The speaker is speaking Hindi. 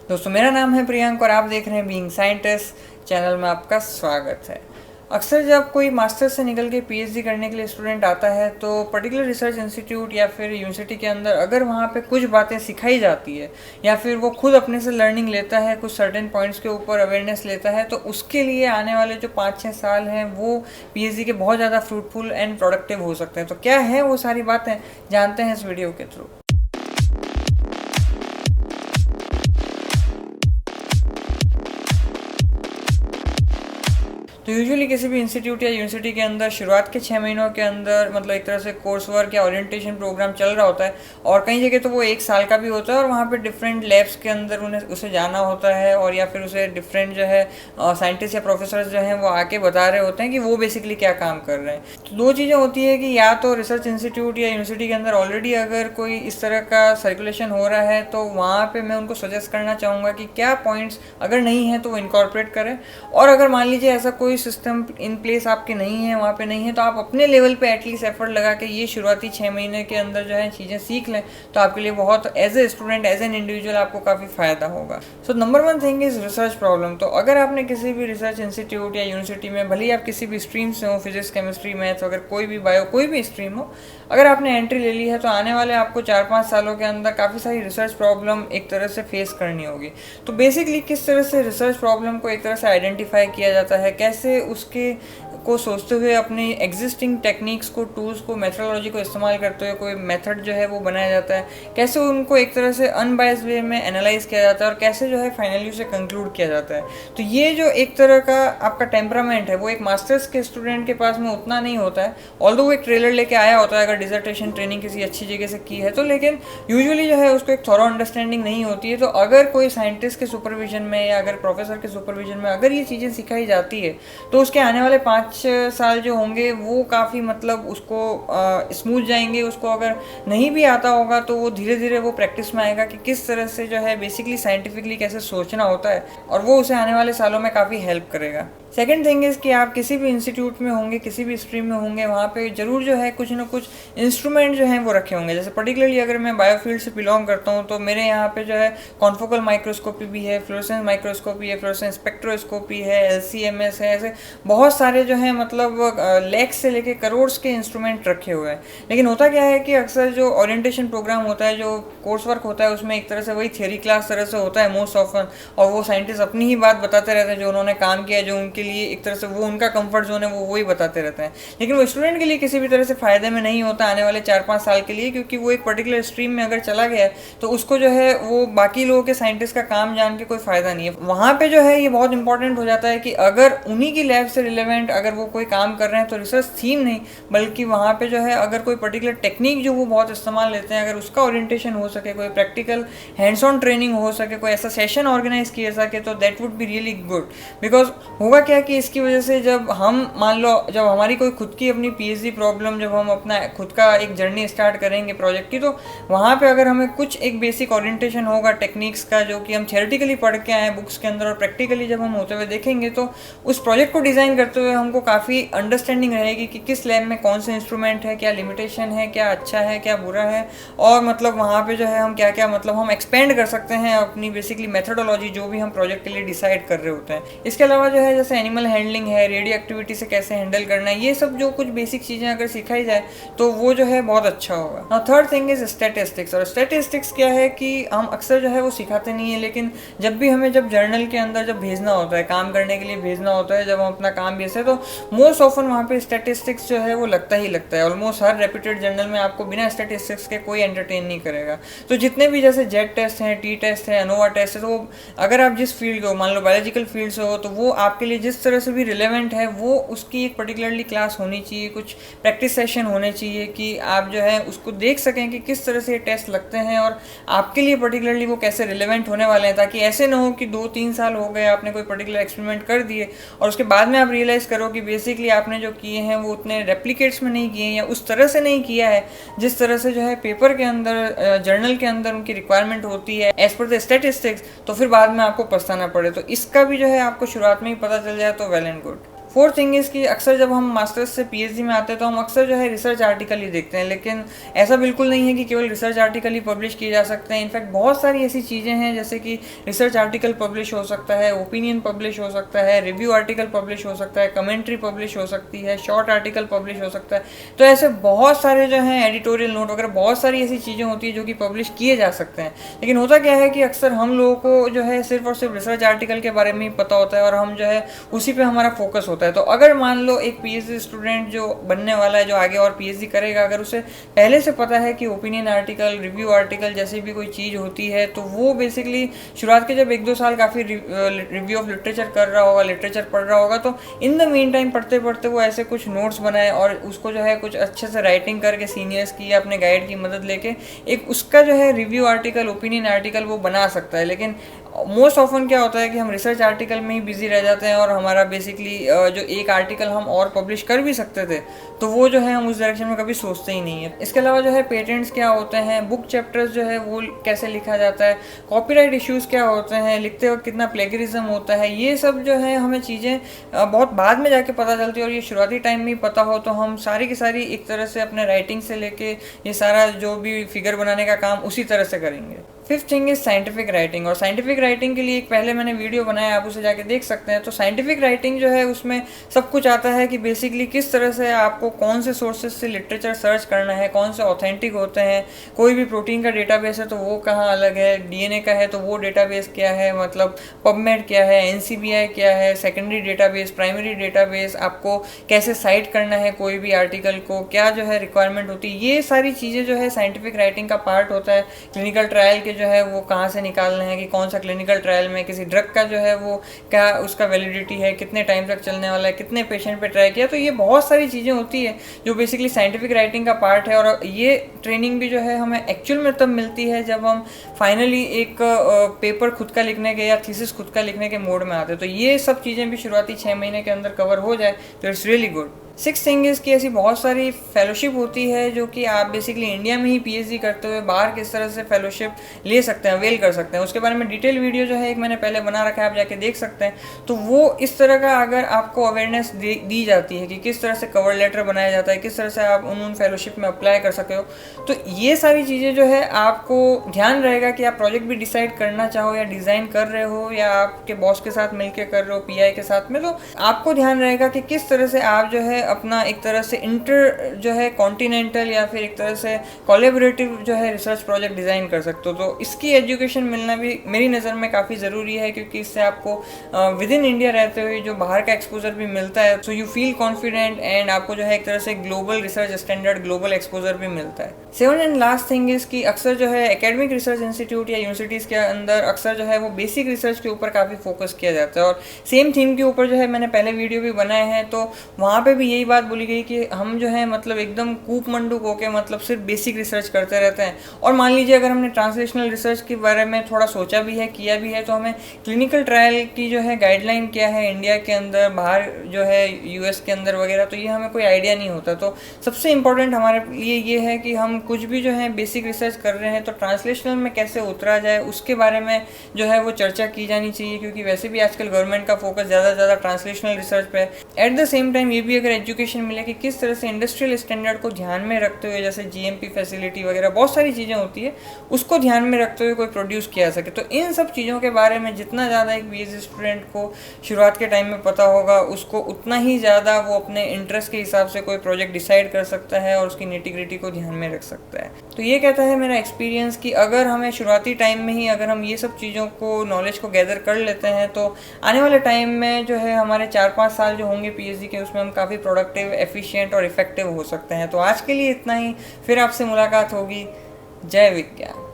दोस्तों, मेरा नाम है प्रियंक और आप देख रहे हैं बीइंग साइंटिस्ट चैनल में आपका स्वागत है। अक्सर जब कोई मास्टर्स से निकल के पीएचडी करने के लिए स्टूडेंट आता है तो पर्टिकुलर रिसर्च इंस्टीट्यूट या फिर यूनिवर्सिटी के अंदर अगर वहाँ पे कुछ बातें सिखाई जाती है या फिर वो खुद अपने से लर्निंग लेता है, कुछ सर्टेन पॉइंट्स के ऊपर अवेयरनेस लेता है, तो उसके लिए आने वाले जो 5-6 साल हैं वो पीएचडी के बहुत ज़्यादा फ्रूटफुल एंड प्रोडक्टिव हो सकते हैं। तो क्या है वो सारी बातें, जानते हैं इस वीडियो के थ्रू। तो यूजुअली किसी भी इंस्टीट्यूट या यूनिवर्सिटी के अंदर शुरुआत के 6 महीनों के अंदर मतलब एक तरह से कोर्स वर्क या ओरिएंटेशन प्रोग्राम चल रहा होता है, और कई जगह तो वो 1 साल का भी होता है और वहाँ पे डिफरेंट लैब्स के अंदर उसे जाना होता है, और या फिर उसे डिफरेंट जो है साइंटिस्ट या प्रोफेसर जो हैं वो आके बता रहे होते हैं कि वो बेसिकली क्या काम कर रहे हैं। तो दो चीज़ें होती है कि या तो रिसर्च इंस्टीट्यूट या यूनिवर्सिटी के अंदर ऑलरेडी अगर कोई इस तरह का सर्कुलेशन हो रहा है तो वहाँ पर मैं उनको सजेस्ट करना चाहूँगा कि क्या पॉइंट्स अगर नहीं है तो वो इनकॉर्पोरेट करें, और अगर मान लीजिए ऐसा कोई सिस्टम इन प्लेस आपके नहीं है, वहाँ पे नहीं है, तो आप अपने लेवल पे एटलीस्ट एफर्ट लगा के ये शुरुआती 6 महीने के अंदर जो है चीज़ें सीख लें, तो आपके लिए बहुत as a student, as an individual आपको काफ़ी फ़ायदा होगा। So number 1 thing is research problem. तो अगर आपने किसी भी रिसर्च इंस्टीट्यूट या यूनिवर्सिटी में, भले ही आप किसी भी स्ट्रीम से हो, फिजिक्स, केमिस्ट्री, मैथ्स, अगर कोई भी बायो, कोई भी स्ट्रीम हो, अगर आपने एंट्री ले ली है तो आने वाले आपको 4-5 सालों के अंदर काफ़ी सारी रिसर्च प्रॉब्लम एक तरह से फेस करनी होगी। तो बेसिकली किस तरह से रिसर्च प्रॉब्लम को एक तरह से आइडेंटिफाई किया जाता है, कैसे उसके को सोचते हुए अपने एग्जिस्टिंग टेक्निक्स को, टूल्स को, मेथडोलॉजी को इस्तेमाल करते हुए कोई मेथड जो है वो बनाया जाता है, कैसे उनको एक तरह से अनबायस्ड वे में एनालाइज किया जाता है और कैसे जो है फाइनली उसे कंक्लूड किया जाता है। तो ये जो एक तरह का आपका टेम्परामेंट है वो एक मास्टर्स के स्टूडेंट के पास में उतना नहीं होता है, ऑल्दो वो एक ट्रेलर लेके आया होता है अगर डिसर्टेशन ट्रेनिंग किसी अच्छी जगह से की है तो, लेकिन यूजुअली जो है उसको एक थॉरो अंडरस्टैंडिंग नहीं होती है। तो अगर कोई साइंटिस्ट के सुपरविजन में या अगर प्रोफेसर के सुपरविजन में अगर ये चीज़ें सिखाई जाती है तो उसके आने वाले 5 साल जो होंगे वो काफ़ी मतलब उसको स्मूथ जाएंगे। उसको अगर नहीं भी आता होगा तो वो धीरे धीरे वो प्रैक्टिस में आएगा कि किस तरह से जो है बेसिकली साइंटिफिकली कैसे सोचना होता है, और वो उसे आने वाले सालों में काफ़ी हेल्प करेगा। सेकेंड थिंग इज़ कि आप किसी भी इंस्टीट्यूट में होंगे, किसी भी स्ट्रीम में होंगे, वहाँ पे जरूर जो है कुछ ना कुछ इंस्ट्रूमेंट जो हैं वो रखे होंगे। जैसे पर्टिकुलरली अगर मैं बायोफील्ड से बिलोंग करता हूँ तो मेरे यहाँ पे जो है कॉन्फोकल माइक्रोस्कोपी भी है, फ्लोरेसेंस माइक्रोस्कोपी है, फ्लोरेसेंस स्पेक्ट्रोस्कोपी है, LCMS है, ऐसे बहुत सारे जो है मतलब लैक्स से लेके करोड़ के इंस्ट्रूमेंट रखे हुए हैं। लेकिन होता क्या है कि अक्सर जो ओरिएंटेशन प्रोग्राम होता है, जो कोर्स वर्क होता है, उसमें एक तरह से वही थियरी क्लास तरह से होता है मोस्ट ऑफन, और वो साइंटिस्ट अपनी ही बात बताते रहते हैं जो उन्होंने काम किया, जो उनके लिए एक तरह से वो उनका कंफर्ट जोन है, वो वही बताते रहते हैं। लेकिन वो स्टूडेंट के लिए किसी भी तरह से फ़ायदे में नहीं होता आने वाले 4-5 साल के लिए, क्योंकि वो एक पर्टिकुलर स्ट्रीम में अगर चला गया तो उसको जो है वो बाकी लोगों के साइंटिस्ट का काम जान के कोई फ़ायदा नहीं है। वहाँ पे जो है ये बहुत इंपॉर्टेंट हो जाता है कि अगर उन्हीं की लैब से रिलेवेंट अगर वो कोई काम कर रहे हैं तो रिसर्च थीम नहीं, बल्कि वहाँ पे जो है अगर कोई पर्टिकुलर टेक्निक जो वो बहुत इस्तेमाल लेते हैं, अगर उसका ओरिएंटेशन हो सके, कोई प्रैक्टिकल हैंड्स ऑन ट्रेनिंग हो सके, कोई ऐसा सेशन ऑर्गेनाइज किया सके, तो that would be really good. Because होगा क्या कि इसकी वजह से जब हम मान लो जब हमारी कोई खुद की अपनी पीएचडी प्रॉब्लम, जब हम अपना खुद का एक जर्नी स्टार्ट करेंगे प्रोजेक्ट की, तो वहाँ पे अगर हमें कुछ एक बेसिक ओरिएंटेशन होगा टेक्निक्स का, जो कि हम थियोरेटिकली पढ़ के आए बुक्स के अंदर, और प्रैक्टिकली जब हम होते हुए देखेंगे तो उस प्रोजेक्ट को डिज़ाइन करते हुए हमको काफ़ी अंडरस्टैंडिंग रहेगी कि किस लैब में कौन से इंस्ट्रूमेंट है, क्या लिमिटेशन है, क्या अच्छा है, क्या बुरा है, और मतलब वहाँ पे जो है हम क्या क्या मतलब हम एक्सपेंड कर सकते हैं अपनी बेसिकली मेथडोलॉजी जो भी हम प्रोजेक्ट के लिए डिसाइड कर रहे होते हैं। इसके अलावा जो है जैसे एनिमल हैंडलिंग है, रेडियो एक्टिविटी से कैसे हैंडल करना है, ये सब जो कुछ बेसिक चीज़ें अगर सिखाई जाए तो वो जो है बहुत अच्छा होगा। Now third thing is statistics. और स्टैटिस्टिक्स क्या है कि हम अक्सर जो है वो सिखाते नहीं है, लेकिन जब भी हमें जब जर्नल के अंदर जब भेजना होता है, काम करने के लिए भेजना होता है, जब हम अपना काम भेजते हैं तो मोस्ट ऑफन वहाँ पे स्टैटिस्टिक्स जो है वो लगता ही लगता है। ऑलमोस्ट हर रेप्यूटेड जर्नल में आपको बिना स्टैटिस्टिक्स के कोई एंटरटेन नहीं करेगा। तो जितने भी जैसे जेट टेस्ट हैं, टी टेस्ट है, अनोवा टेस्ट है, तो अगर आप जिस फील्ड के हो, मान लो बायोलॉजिकल फील्ड से हो, तो वो आपके लिए जिस तरह से भी रिलेवेंट है वो उसकी एक पर्टिकुलरली क्लास होनी चाहिए, कुछ प्रैक्टिस सेशन होने चाहिए कि आप जो है उसको देख सकें कि किस तरह से ये टेस्ट लगते हैं और आपके लिए पर्टिकुलरली वो कैसे रिलेवेंट होने वाले हैं, ताकि ऐसे ना हो कि 2-3 साल हो गए आपने कोई पर्टिकुलर एक्सपेरिमेंट कर दिए और उसके बाद में आप रियलाइज करो कि बेसिकली आपने जो किए हैं वो उतने रेप्लिकेट्स में नहीं किए या उस तरह से नहीं किया है जिस तरह से जो है पेपर के अंदर, जर्नल के अंदर उनकी रिक्वायरमेंट होती है एज पर द स्टैटिस्टिक्स, तो फिर बाद में आपको पछताना पड़े। तो इसका भी जो है आपको शुरुआत में ही पता चल जाए तो well and good. Fourth thing is कि अक्सर जब हम मास्टर्स से पीएचडी में आते हैं तो हम अक्सर जो है रिसर्च आर्टिकल ही देखते हैं, लेकिन ऐसा बिल्कुल नहीं है कि केवल रिसर्च आर्टिकल ही पब्लिश किए जा सकते हैं। इनफैक्ट बहुत सारी ऐसी चीज़ें हैं जैसे कि रिसर्च आर्टिकल पब्लिश हो सकता है, ओपिनियन पब्लिश हो सकता है, रिव्यू आर्टिकल पब्लिश हो सकता है, कमेंट्री पब्लिश हो सकती है, शॉर्ट आर्टिकल पब्लिश हो सकता है। तो ऐसे बहुत सारे जो हैं एडिटोरियल नोट वगैरह बहुत सारी ऐसी चीज़ें होती है जो कि पब्लिश किए जा सकते हैं। लेकिन होता क्या है कि अक्सर हम लोगों को जो है सिर्फ और सिर्फ रिसर्च आर्टिकल के बारे में ही पता होता है और हम जो है उसी पे हमारा फोकस होता है। तो अगर मान लो एक पीएचडी स्टूडेंट जो बनने वाला है, जो आगे और पीएचडी करेगा, अगर उसे पहले से पता है कि ओपिनियन आर्टिकल, रिव्यू आर्टिकल जैसी भी कोई चीज़ होती है, तो वो बेसिकली शुरुआत के जब 1-2 साल काफ़ी रिव्यू ऑफ लिटरेचर कर रहा होगा, लिटरेचर पढ़ रहा होगा, तो इन द मीन टाइम पढ़ते पढ़ते वो ऐसे कुछ नोट्स बनाए और उसको जो है कुछ अच्छे से राइटिंग करके सीनियर्स की या अपने गाइड की मदद लेके एक उसका जो है रिव्यू आर्टिकल, ओपिनियन आर्टिकल वो बना सकता है। लेकिन मोस्ट ऑफन क्या होता है कि हम रिसर्च आर्टिकल में ही बिजी रह जाते हैं और हमारा बेसिकली जो एक आर्टिकल हम और पब्लिश कर भी सकते थे तो वो जो है हम उस डायरेक्शन में कभी सोचते ही नहीं है। इसके अलावा जो है पेटेंट्स क्या होते हैं, बुक चैप्टर्स जो है वो कैसे लिखा जाता है, कॉपीराइट इश्यूज़ क्या होते हैं, लिखते वक्त कितना प्लेगरिज्म होता है, ये सब जो है हमें चीज़ें बहुत बाद में जाके पता चलती है। और ये शुरुआती टाइम में ही पता हो तो हम सारी की सारी एक तरह से अपने राइटिंग से लेके ये सारा जो भी फिगर बनाने का काम उसी तरह से करेंगे। Fifth thing is scientific writing. और साइंटिफिक राइटिंग के लिए एक पहले मैंने वीडियो बनाया, आप उसे जाके देख सकते हैं। तो साइंटिफिक राइटिंग जो है उसमें सब कुछ आता है कि बेसिकली किस तरह से आपको कौन से सोर्सेज से लिटरेचर सर्च करना है, कौन से ऑथेंटिक होते हैं, कोई भी प्रोटीन का डेटाबेस है तो वो कहाँ अलग है, डीएनए का है तो वो डेटाबेस क्या है, मतलब पबमेड क्या है, एनसीबीआई क्या है, सेकेंडरी डेटाबेस, प्राइमरी डेटाबेस, आपको कैसे साइट करना है कोई भी आर्टिकल को, क्या जो है रिक्वायरमेंट होती है, ये सारी चीज़ें जो है साइंटिफिक राइटिंग का पार्ट होता है। क्लिनिकल ट्रायल के जो है वो कहाँ से निकालना है कि कौन सा क्लिनिकल ट्रायल में किसी ड्रग का जो है वो क्या उसका वैलिडिटी है, कितने टाइम तक चलने वाला है, कितने पेशेंट पे ट्राई किया। तो ये बहुत सारी चीज़ें होती है जो बेसिकली साइंटिफिक राइटिंग का पार्ट है। और ये ट्रेनिंग भी जो है हमें एक्चुअल में तब मिलती है जब हम फाइनली एक पेपर खुद का लिखने के या थीसिस खुद का लिखने के मोड में आते हैं। तो ये सब चीज़ें भी शुरुआती 6 महीने के अंदर कवर हो जाए तो it's really good. Six thing is कि ऐसी बहुत सारी फेलोशिप होती है जो कि आप बेसिकली इंडिया में ही पीएचडी करते हुए बाहर किस तरह से फेलोशिप ले सकते हैं, अवेल कर सकते हैं, उसके बारे में डिटेल वीडियो जो है एक मैंने पहले बना रखा है, आप जाके देख सकते हैं। तो वो इस तरह का अगर आपको अवेयरनेस दी जाती है कि किस तरह से कवर लेटर बनाया जाता है, किस तरह से आप उन फेलोशिप में अप्लाई कर सके हो, तो ये सारी चीज़ें जो है आपको ध्यान रहेगा कि आप प्रोजेक्ट भी डिसाइड करना चाहो या डिज़ाइन कर रहे हो या आपके बॉस के साथ मिलकर कर रहे हो, पीआई के साथ में, तो आपको ध्यान रहेगा कि किस तरह से आप जो है अपना एक तरह से इंटर जो है कॉन्टिनेंटल या फिर एक तरह से कोलैबोरेटिव जो है रिसर्च प्रोजेक्ट डिज़ाइन कर सकते हो। तो इसकी एजुकेशन मिलना भी मेरी नज़र में काफ़ी ज़रूरी है क्योंकि इससे आपको विद इन इंडिया रहते हुए जो बाहर का एक्सपोजर भी मिलता है, so you feel confident and आपको जो है एक तरह से global research standard, global exposure भी मिलता है। Seven and last thing is कि अक्सर जो है एकेडमिक रिसर्च इंस्टीट्यूट या यूनिवर्सिटीज़ के अंदर अक्सर जो है वो बेसिक रिसर्च के ऊपर काफ़ी फोकस किया जाता है और सेम थीम के ऊपर जो है मैंने पहले वीडियो भी बनाए हैं, तो वहाँ पे भी यही बात बोली गई कि हम जो है मतलब एकदम कूप मंडूक होके मतलब सिर्फ बेसिक रिसर्च करते रहते हैं। और मान लीजिए अगर हमने ट्रांसलेशनल रिसर्च के बारे में थोड़ा सोचा भी है, किया भी है, तो हमें क्लिनिकल ट्रायल की जो है गाइडलाइन क्या है इंडिया के अंदर, बाहर जो है यूएस के अंदर वगैरह, तो ये हमें कोई आइडिया नहीं होता। तो सबसे इम्पोर्टेंट हमारे लिए ये है कि हम कुछ भी जो है बेसिक रिसर्च कर रहे हैं तो ट्रांसलेशनल में कैसे उतरा जाए उसके बारे में जो है वो चर्चा की जानी चाहिए, क्योंकि वैसे भी आजकल गवर्नमेंट का फोकस ज़्यादा से ज़्यादा ट्रांसलेशनल रिसर्च पे है। एट द सेम टाइम ये भी अगर एजुकेशन मिले कि किस तरह से इंडस्ट्रियल स्टैंडर्ड को ध्यान में रखते हुए, जैसे जीएमपी फैसिलिटी वगैरह बहुत सारी चीज़ें होती है, उसको ध्यान में रखते हुए कोई प्रोड्यूस किया सके। तो इन सब चीज़ों के बारे में जितना ज़्यादा एक बीएससी स्टूडेंट को शुरुआत के टाइम में पता होगा, उसको उतना ही ज़्यादा वो अपने इंटरेस्ट के हिसाब से कोई प्रोजेक्ट डिसाइड कर सकता है और उसकी निटिग्रिटी को ध्यान में रख सकता है। तो ये कहता है मेरा एक्सपीरियंस कि अगर हमें शुरुआती टाइम में ही अगर हम ये सब चीज़ों को, नॉलेज को गैदर कर लेते हैं, तो आने वाले टाइम में जो है हमारे 4-5 साल जो होंगे पीएचडी के, उसमें हम काफ़ी प्रोडक्टिव, एफिशिएंट और इफेक्टिव हो सकते हैं। तो आज के लिए इतना ही, फिर आपसे मुलाकात होगी। जय विज्ञान।